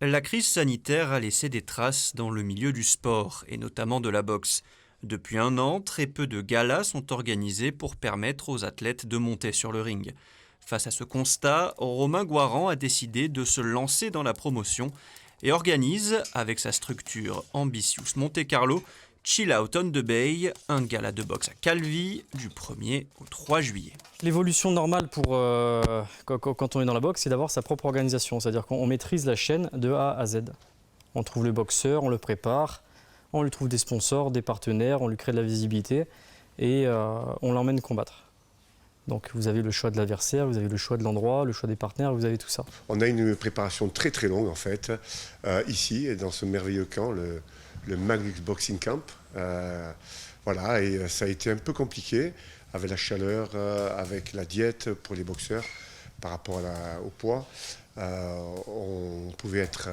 La crise sanitaire a laissé des traces dans le milieu du sport, et notamment de la boxe. Depuis un an, très peu de galas sont organisés pour permettre aux athlètes de monter sur le ring. Face à ce constat, Romain Guaran a décidé de se lancer dans la promotion et organise, avec sa structure Ambitious Monte Carlo, Chill Out on the Bay, un gala de boxe à Calvi du 1er au 3 juillet. L'évolution normale quand on est dans la boxe, c'est d'avoir sa propre organisation. C'est-à-dire qu'on maîtrise la chaîne de A à Z. On trouve le boxeur, on le prépare, on lui trouve des sponsors, des partenaires, on lui crée de la visibilité et on l'emmène combattre. Donc vous avez le choix de l'adversaire, vous avez le choix de l'endroit, le choix des partenaires, vous avez tout ça. On a une préparation très très longue en fait, ici, dans ce merveilleux camp, le Magnus Boxing Camp. Voilà, et ça a été un peu compliqué avec la chaleur, avec la diète pour les boxeurs par rapport au poids. On pouvait être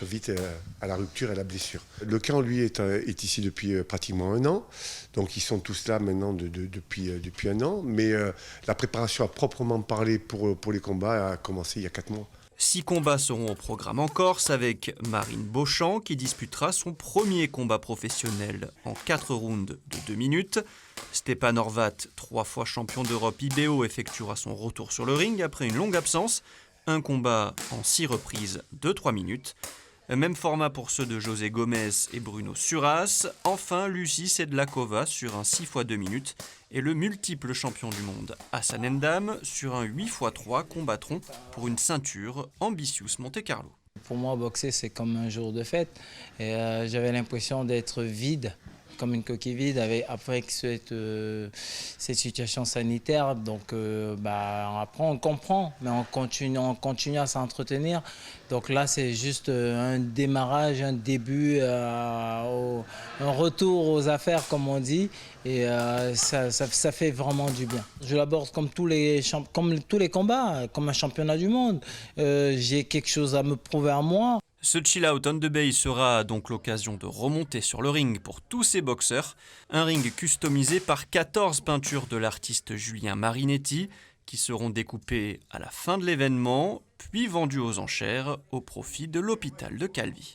vite à la rupture et à la blessure. Le camp, lui, est ici depuis pratiquement un an. Donc, ils sont tous là maintenant depuis un an. Mais la préparation à proprement parler pour les combats a commencé il y a 4 mois. 6 combats seront au programme en Corse avec Marine Beauchamp qui disputera son premier combat professionnel en 4 rounds de 2 minutes. Stéphane Horvat, 3 fois champion d'Europe IBO, effectuera son retour sur le ring après une longue absence. Un combat en 6 reprises de 3 minutes. Même format pour ceux de José Gomez et Bruno Suras. Enfin, Lucie Sedlakova sur un 6 x 2 minutes. Et le multiple champion du monde Hassan Ndam sur un 8 x 3 combattront pour une ceinture Ambitious Monte Carlo. Pour moi, boxer, c'est comme un jour de fête. Et j'avais l'impression d'être vide, comme une coquille vide après cette situation sanitaire. Donc après on comprend, mais on continue à s'entretenir. Donc là c'est juste un démarrage, un début, un retour aux affaires comme on dit. Et ça fait vraiment du bien. Je l'aborde comme tous les combats, comme un championnat du monde. J'ai quelque chose à me prouver à moi. Ce Chill Out on the Bay sera donc l'occasion de remonter sur le ring pour tous ces boxeurs. Un ring customisé par 14 peintures de l'artiste Julien Marinetti qui seront découpées à la fin de l'événement, puis vendues aux enchères au profit de l'hôpital de Calvi.